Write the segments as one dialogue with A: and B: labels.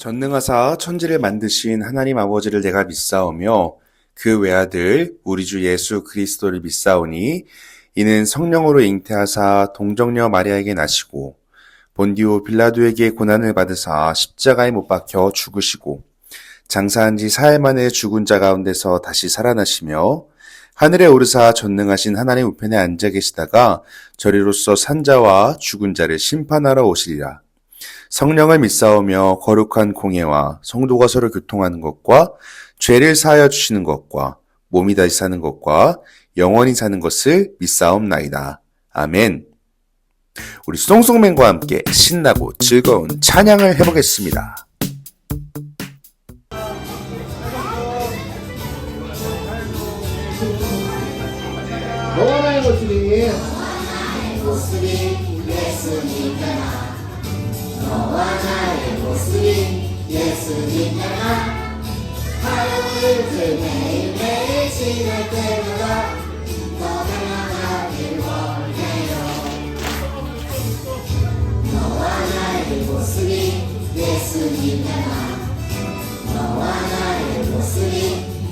A: 전능하사 천지를 만드신 하나님 아버지를 내가 믿사오며 그 외아들 우리 주 예수 그리스도를 믿사오니 이는 성령으로 잉태하사 동정녀 마리아에게 나시고 본디오 빌라도에게 고난을 받으사 십자가에 못 박혀 죽으시고 장사한 지 사흘 만에 죽은 자 가운데서 다시 살아나시며 하늘에 오르사 전능하신 하나님 우편에 앉아 계시다가 저리로서 산 자와 죽은 자를 심판하러 오시리라. 성령을 믿사오며 거룩한 공예와 성도가 서로 교통하는 것과 죄를 사하여 주시는 것과 몸이 다시 사는 것과 영원히 사는 것을 믿사옵나이다. 아멘. 우리 수동성맨과 함께 신나고 즐거운 찬양을 해보겠습니다.
B: 너와 나의 모습이
C: 예수님이라 너와 나의 모습이 예수님이라 하루를 매일매일 지낼 때마다 더 닮아가길 원해요. 너와 나의 모습이 예수님이라 너와 나의 모습이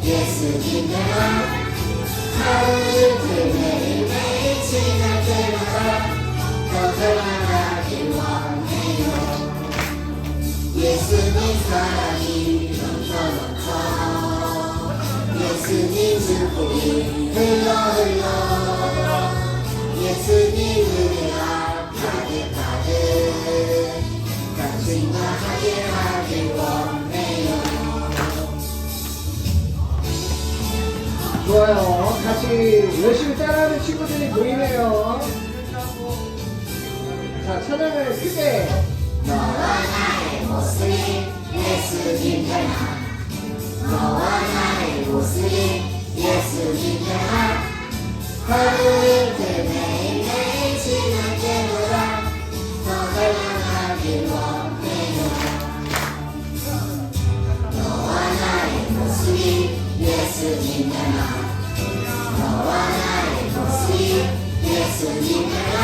C: 예수님이라 하루를 매일매일 지날 때마다 더 닮아가길 원해요. 예수님 사랑이 넘쳐 예수님 축복이 흘러 예수님 은혜가 가득가득 당신과 함께하길 원해요.
B: 좋아요. 같이 열심히 따라하는 친구들이 보이네요. 자, 찬양을 크게.
C: 너와 나의 모습이 예수님 닮아 너와 나의 모습이 예수님 닮아 하루이틀 매일매일 지날 때마다 더 닮아가길 원해요. 너와 나의 모습이 예수님 닮아 너와 나의 모습이 예수님 닮아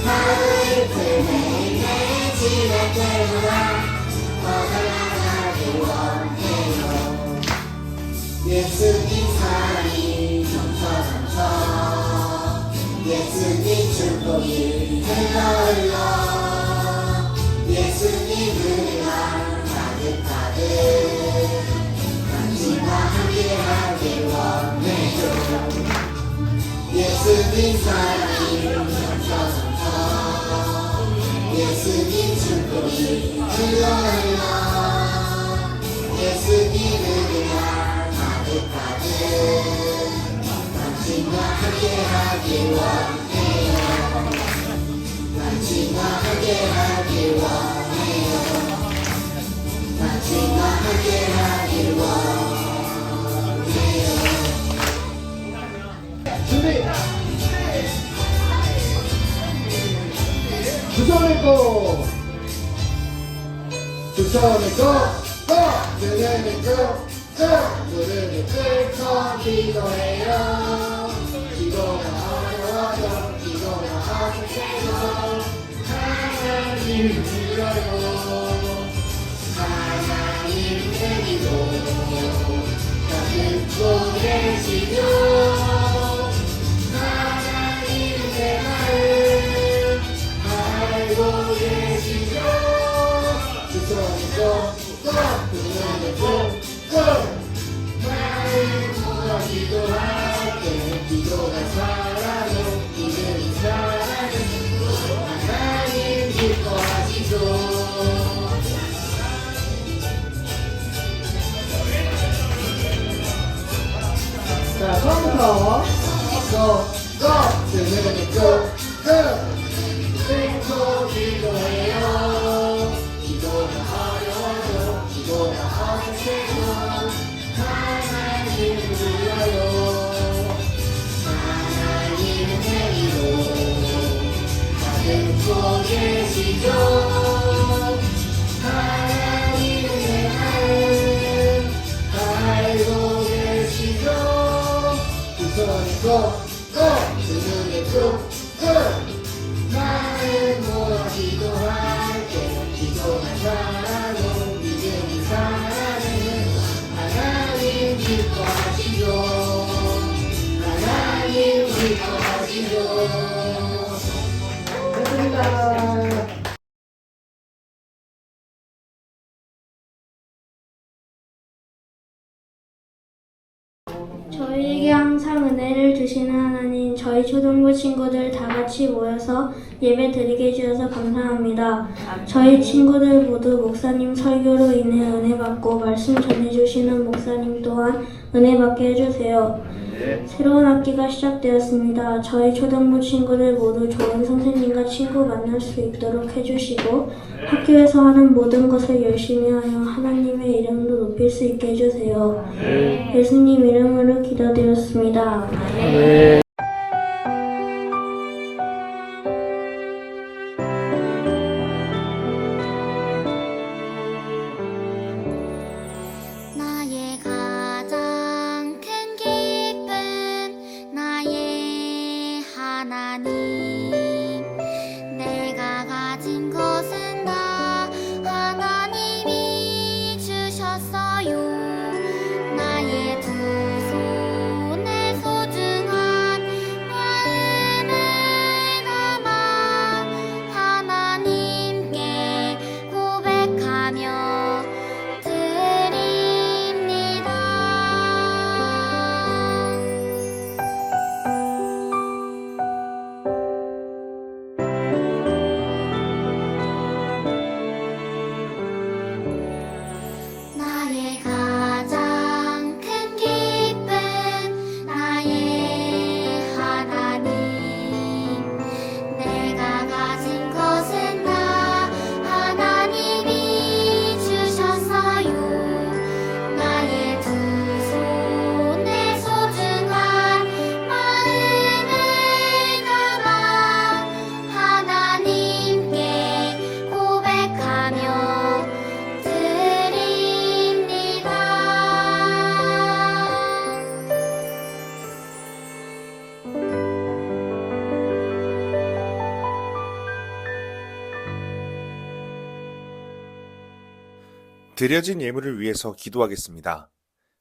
C: 하루이틀 매일매일 지날 때마다 더 닮아가길 원해요. 예수님 사랑이 넘쳐 예수님 축복이 흘러 예수님 은혜가 가득가득 당신과 함께하길 원해요. 예수님 사랑이 넘쳐 예수님 축복이 흘러 예수님 은혜가 가득가득 당신과 함께하길 원해요. 당신과 함께하길 원해요. 당신과 함께하길 원해요.
B: 준비. 두 손을 고. 두 손을 고. 눈을 고. 눈을 뚫고 기도해요. 기도가 어려워도 기도가 어색해도 하나님 불러요. 하나님 드리고 다 듣고 계시죠. 하나님 내 마음 알고 계시죠. 두 손을 고. 눈을 고. 나를 모아 기도할게. 기도가 살아도 믿음이 살아도 하나님 기뻐하시죠. 자, 처음부터 눈을 고. 뚫고 기도해요. 기도가 어려워도 기도가 어색해도 하나님 불러요. 하나님은 내리로 다 듣고 계시죠. 하나님은 내 마음 알고 계시죠. 두 손을 고. 두 눈을 고. 나를 모아 기도할게. 기도만 잘하고
C: 기뻐하시죠. 하나님 기뻐하시죠.
B: 됐습니다.
D: 저희에게 항상 은혜를 주시는 하나님, 저희 초등부 친구들 다 같이 모여서 예배 드리게 해주셔서 감사합니다. 저희 친구들 모두 목사님 설교로 인해 은혜 받고 말씀 전해주시는 목사님 또한 은혜 받게 해주세요. 새로운 학기가 시작되었습니다. 저희 초등부 친구들 모두 좋은 선생님과 친구 만날 수 있도록 해주시고 학교에서 하는 모든 것을 열심히 하여 하나님의 이름도 높일 수 있게 해주세요. 예수님 이름으로 기도드렸습니다.
C: 나의 가장 큰 기쁨 나의 하나님 내가 가진 것은 다 하나님이 주셨어요. 나의 두 손에 소중한 마음을 담아 하나님께 고백하며 드립니다. 나의 가장 큰 기쁨 나의 하나님 내가 가진 것은 다 하나님이 주셨어요. 나의 두 손에 소중한 마음을 담아 하나님께 고백하며 드립니다.
A: 드려진 예물을 위해서 기도하겠습니다.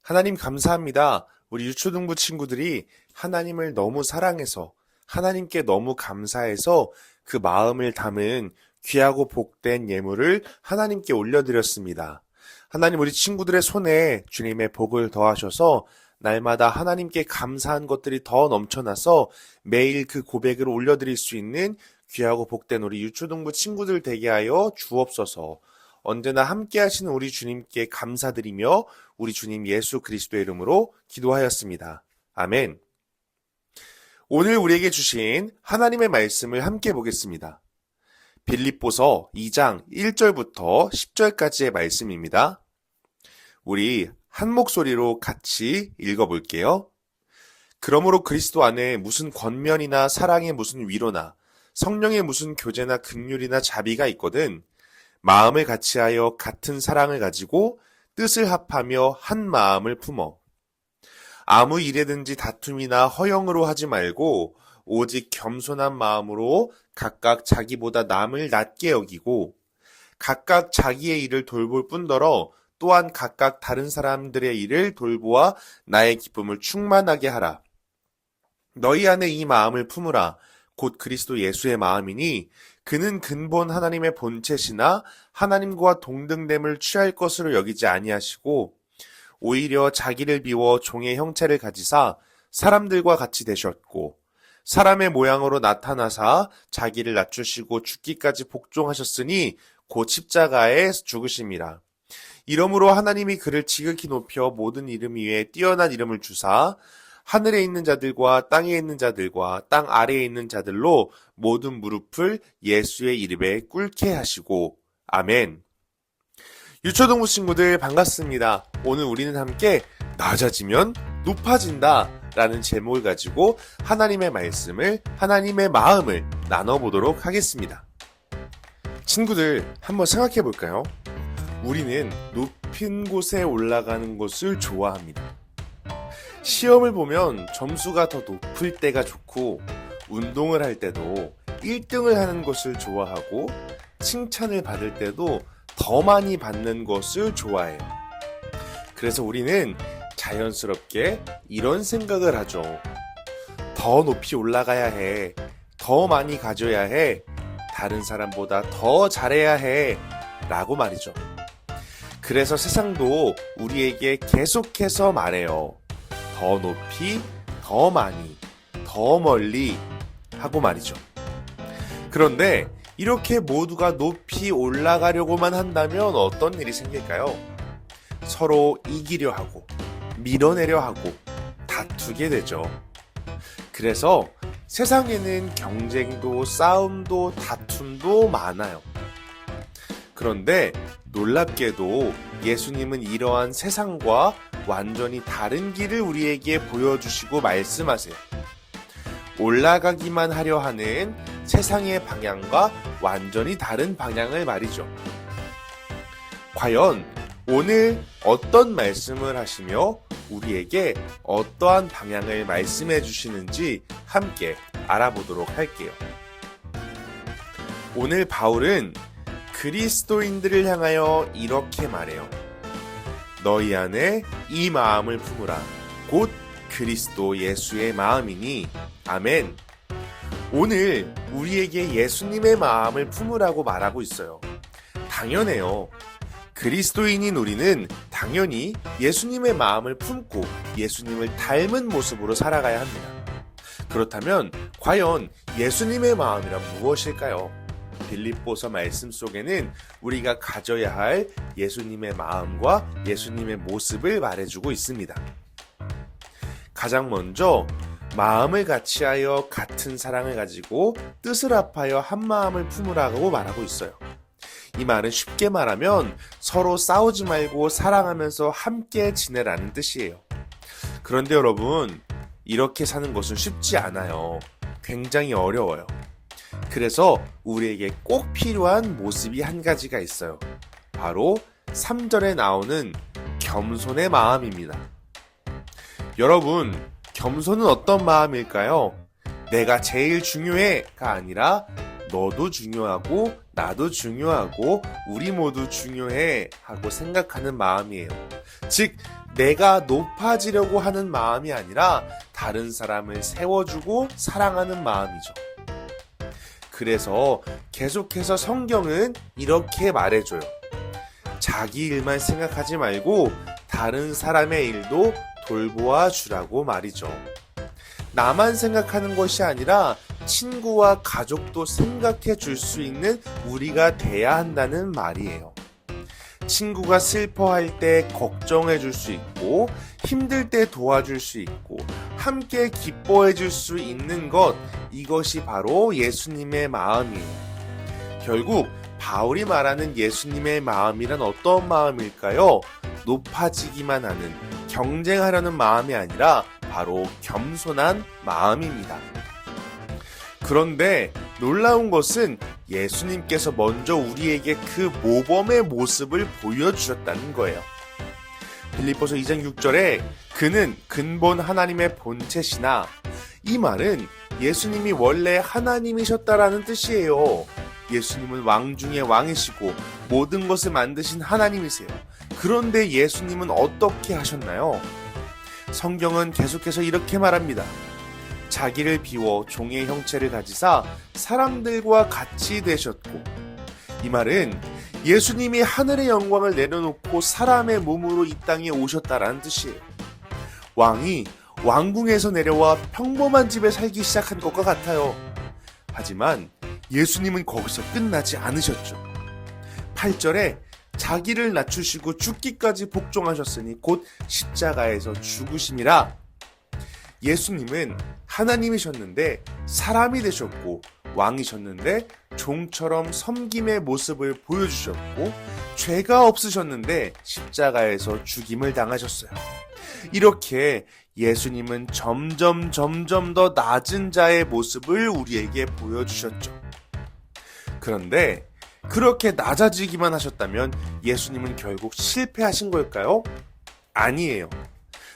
A: 하나님 감사합니다. 우리 유초등부 친구들이 하나님을 너무 사랑해서 하나님께 너무 감사해서 그 마음을 담은 귀하고 복된 예물을 하나님께 올려드렸습니다. 하나님 우리 친구들의 손에 주님의 복을 더하셔서 날마다 하나님께 감사한 것들이 더 넘쳐나서 매일 그 고백을 올려드릴 수 있는 귀하고 복된 우리 유초등부 친구들 되게 하여 주옵소서. 언제나 함께 하시는 우리 주님께 감사드리며 우리 주님 예수 그리스도의 이름으로 기도하였습니다. 아멘. 오늘 우리에게 주신 하나님의 말씀을 함께 보겠습니다. 빌립보서 2장 1절부터 10절까지의 말씀입니다. 우리 한 목소리로 같이 읽어볼게요. 그러므로 그리스도 안에 무슨 권면이나 사랑의 무슨 위로나 성령의 무슨 교제나 긍휼이나 자비가 있거든 마음을 같이하여 같은 사랑을 가지고 뜻을 합하며 한 마음을 품어 아무 일에든지 다툼이나 허영으로 하지 말고 오직 겸손한 마음으로 각각 자기보다 남을 낮게 여기고 각각 자기의 일을 돌볼 뿐더러 또한 각각 다른 사람들의 일을 돌보아 나의 기쁨을 충만하게 하라. 너희 안에 이 마음을 품으라. 곧 그리스도 예수의 마음이니 그는 근본 하나님의 본체시나 하나님과 동등됨을 취할 것으로 여기지 아니하시고 오히려 자기를 비워 종의 형체를 가지사 사람들과 같이 되셨고 사람의 모양으로 나타나사 자기를 낮추시고 죽기까지 복종하셨으니 곧 십자가에 죽으심이라. 이러므로 하나님이 그를 지극히 높여 모든 이름 위에 뛰어난 이름을 주사 하늘에 있는 자들과 땅에 있는 자들과 땅 아래에 있는 자들로 모든 무릎을 예수의 이름에 꿇게 하시고 아멘. 유초동부 친구들 반갑습니다. 오늘 우리는 함께 낮아지면 높아진다 라는 제목을 가지고 하나님의 말씀을 하나님의 마음을 나눠보도록 하겠습니다. 친구들 한번 생각해 볼까요? 우리는 높은 곳에 올라가는 것을 좋아합니다. 시험을 보면 점수가 더 높을 때가 좋고 운동을 할 때도 1등을 하는 것을 좋아하고 칭찬을 받을 때도 더 많이 받는 것을 좋아해요. 그래서 우리는 자연스럽게 이런 생각을 하죠. 더 높이 올라가야 해. 더 많이 가져야 해. 다른 사람보다 더 잘해야 해. 라고 말이죠. 그래서 세상도 우리에게 계속해서 말해요. 더 높이, 더 많이, 더 멀리 하고 말이죠. 그런데 이렇게 모두가 높이 올라가려고만 한다면 어떤 일이 생길까요? 서로 이기려 하고, 밀어내려 하고, 다투게 되죠. 그래서 세상에는 경쟁도, 싸움도, 다툼도 많아요. 그런데 놀랍게도 예수님은 이러한 세상과 완전히 다른 길을 우리에게 보여주시고 말씀하세요. 올라가기만 하려 하는 세상의 방향과 완전히 다른 방향을 말이죠. 과연 오늘 어떤 말씀을 하시며 우리에게 어떠한 방향을 말씀해 주시는지 함께 알아보도록 할게요. 오늘 바울은 그리스도인들을 향하여 이렇게 말해요. 너희 안에 이 마음을 품으라. 곧 그리스도 예수의 마음이니. 아멘. 오늘 우리에게 예수님의 마음을 품으라고 말하고 있어요. 당연해요. 그리스도인인 우리는 당연히 예수님의 마음을 품고 예수님을 닮은 모습으로 살아가야 합니다. 그렇다면 과연 예수님의 마음이란 무엇일까요? 빌립보서 말씀 속에는 우리가 가져야 할 예수님의 마음과 예수님의 모습을 말해주고 있습니다. 가장 먼저 마음을 같이하여 같은 사랑을 가지고 뜻을 합하여 한 마음을 품으라고 말하고 있어요. 이 말은 쉽게 말하면 서로 싸우지 말고 사랑하면서 함께 지내라는 뜻이에요. 그런데 여러분, 이렇게 사는 것은 쉽지 않아요. 굉장히 어려워요. 그래서 우리에게 꼭 필요한 모습이 한 가지가 있어요. 바로 3절에 나오는 겸손의 마음입니다. 여러분, 겸손은 어떤 마음일까요? 내가 제일 중요해가 아니라 너도 중요하고 나도 중요하고 우리 모두 중요해 하고 생각하는 마음이에요. 즉, 내가 높아지려고 하는 마음이 아니라 다른 사람을 세워주고 사랑하는 마음이죠. 그래서 계속해서 성경은 이렇게 말해줘요. 자기 일만 생각하지 말고 다른 사람의 일도 돌보아 주라고 말이죠. 나만 생각하는 것이 아니라 친구와 가족도 생각해 줄 수 있는 우리가 돼야 한다는 말이에요. 친구가 슬퍼할 때 걱정해 줄 수 있고 힘들 때 도와줄 수 있고 함께 기뻐해 줄 수 있는 것, 이것이 바로 예수님의 마음이에요. 결국 바울이 말하는 예수님의 마음이란 어떤 마음일까요? 높아지기만 하는, 경쟁하려는 마음이 아니라 바로 겸손한 마음입니다. 그런데 놀라운 것은 예수님께서 먼저 우리에게 그 모범의 모습을 보여주셨다는 거예요. 빌립보서 2장 6절에 그는 근본 하나님의 본체시나, 이 말은 예수님이 원래 하나님이셨다라는 뜻이에요. 예수님은 왕 중에 왕이시고 모든 것을 만드신 하나님이세요. 그런데 예수님은 어떻게 하셨나요? 성경은 계속해서 이렇게 말합니다. 자기를 비워 종의 형체를 가지사 사람들과 같이 되셨고, 이 말은 예수님이 하늘의 영광을 내려놓고 사람의 몸으로 이 땅에 오셨다라는 뜻이에요. 왕이 왕궁에서 내려와 평범한 집에 살기 시작한 것과 같아요. 하지만 예수님은 거기서 끝나지 않으셨죠. 8절에 자기를 낮추시고 죽기까지 복종하셨으니 곧 십자가에서 죽으심이라. 예수님은 하나님이셨는데 사람이 되셨고, 왕이셨는데 종처럼 섬김의 모습을 보여주셨고, 죄가 없으셨는데 십자가에서 죽임을 당하셨어요. 이렇게 예수님은 점점 더 낮은 자의 모습을 우리에게 보여주셨죠. 그런데 그렇게 낮아지기만 하셨다면 예수님은 결국 실패하신 걸까요? 아니에요.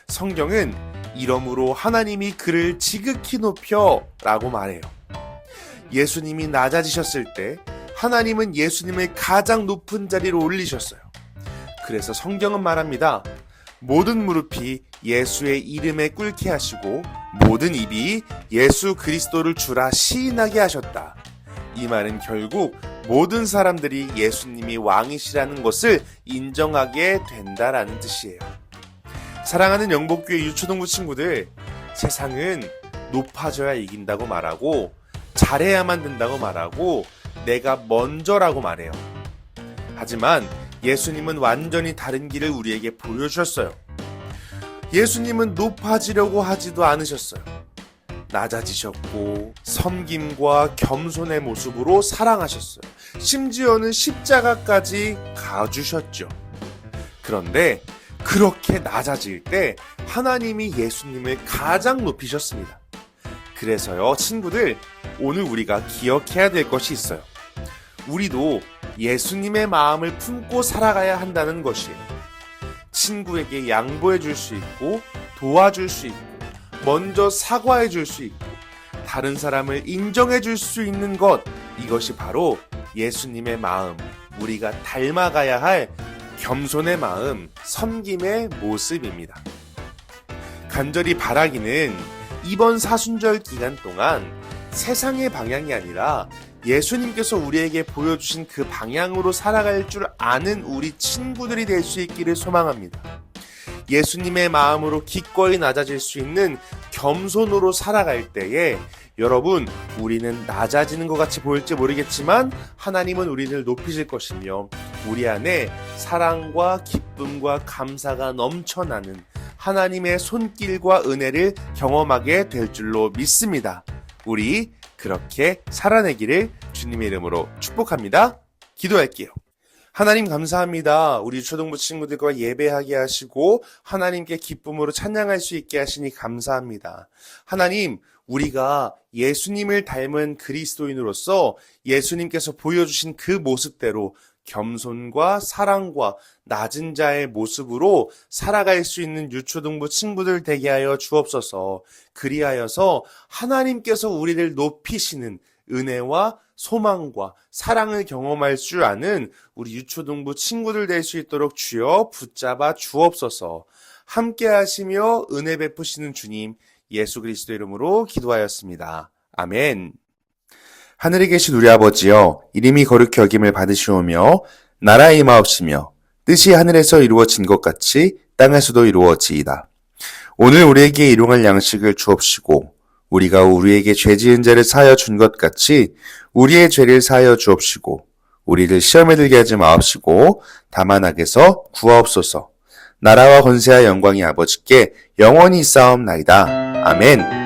A: 성경은 이러므로 하나님이 그를 지극히 높여 라고 말해요. 예수님이 낮아지셨을 때 하나님은 예수님을 가장 높은 자리로 올리셨어요. 그래서 성경은 말합니다. 모든 무릎이 예수의 이름에 꿇게 하시고 모든 입이 예수 그리스도를 주라 시인하게 하셨다. 이 말은 결국 모든 사람들이 예수님이 왕이시라는 것을 인정하게 된다라는 뜻이에요. 사랑하는 영복교회 유초동부 친구들, 세상은 높아져야 이긴다고 말하고 잘해야만 된다고 말하고 내가 먼저라고 말해요. 하지만 예수님은 완전히 다른 길을 우리에게 보여주셨어요. 예수님은 높아지려고 하지도 않으셨어요. 낮아지셨고 섬김과 겸손의 모습으로 사랑하셨어요. 심지어는 십자가까지 가주셨죠. 그런데 그렇게 낮아질 때 하나님이 예수님을 가장 높이셨습니다. 그래서요, 친구들, 오늘 우리가 기억해야 될 것이 있어요. 우리도 예수님의 마음을 품고 살아가야 한다는 것이에요. 친구에게 양보해 줄 수 있고 도와줄 수 있고 먼저 사과해 줄 수 있고 다른 사람을 인정해 줄 수 있는 것, 이것이 바로 예수님의 마음, 우리가 닮아가야 할 겸손의 마음, 섬김의 모습입니다. 간절히 바라기는 이번 사순절 기간 동안 세상의 방향이 아니라 예수님께서 우리에게 보여주신 그 방향으로 살아갈 줄 아는 우리 친구들이 될 수 있기를 소망합니다. 예수님의 마음으로 기꺼이 낮아질 수 있는 겸손으로 살아갈 때에 여러분, 우리는 낮아지는 것 같이 보일지 모르겠지만 하나님은 우리를 높이실 것이며 우리 안에 사랑과 기쁨과 감사가 넘쳐나는 하나님의 손길과 은혜를 경험하게 될 줄로 믿습니다. 우리 그렇게 살아내기를 주님의 이름으로 축복합니다. 기도할게요. 하나님 감사합니다. 우리 유초동부 친구들과 예배하게 하시고 하나님께 기쁨으로 찬양할 수 있게 하시니 감사합니다. 하나님, 우리가 예수님을 닮은 그리스도인으로서 예수님께서 보여주신 그 모습대로 겸손과 사랑과 낮은 자의 모습으로 살아갈 수 있는 유초등부 친구들 되게 하여 주옵소서. 그리하여서 하나님께서 우리를 높이시는 은혜와 소망과 사랑을 경험할 줄 아는 우리 유초등부 친구들 될 수 있도록 주여 붙잡아 주옵소서. 함께 하시며 은혜 베푸시는 주님 예수 그리스도 이름으로 기도하였습니다. 아멘. 하늘에 계신 우리 아버지여, 이름이 거룩히 여김을 받으시오며 나라의 임하옵시며 뜻이 하늘에서 이루어진 것 같이 땅에서도 이루어지이다. 오늘 우리에게 일용할 양식을 주옵시고 우리가 우리에게 죄 지은 자를 사하여 준 것 같이 우리의 죄를 사하여 주옵시고 우리를 시험에 들게 하지 마옵시고 다만 악에서 구하옵소서. 나라와 권세와 영광이 아버지께 영원히 있사옵나이다. 아멘.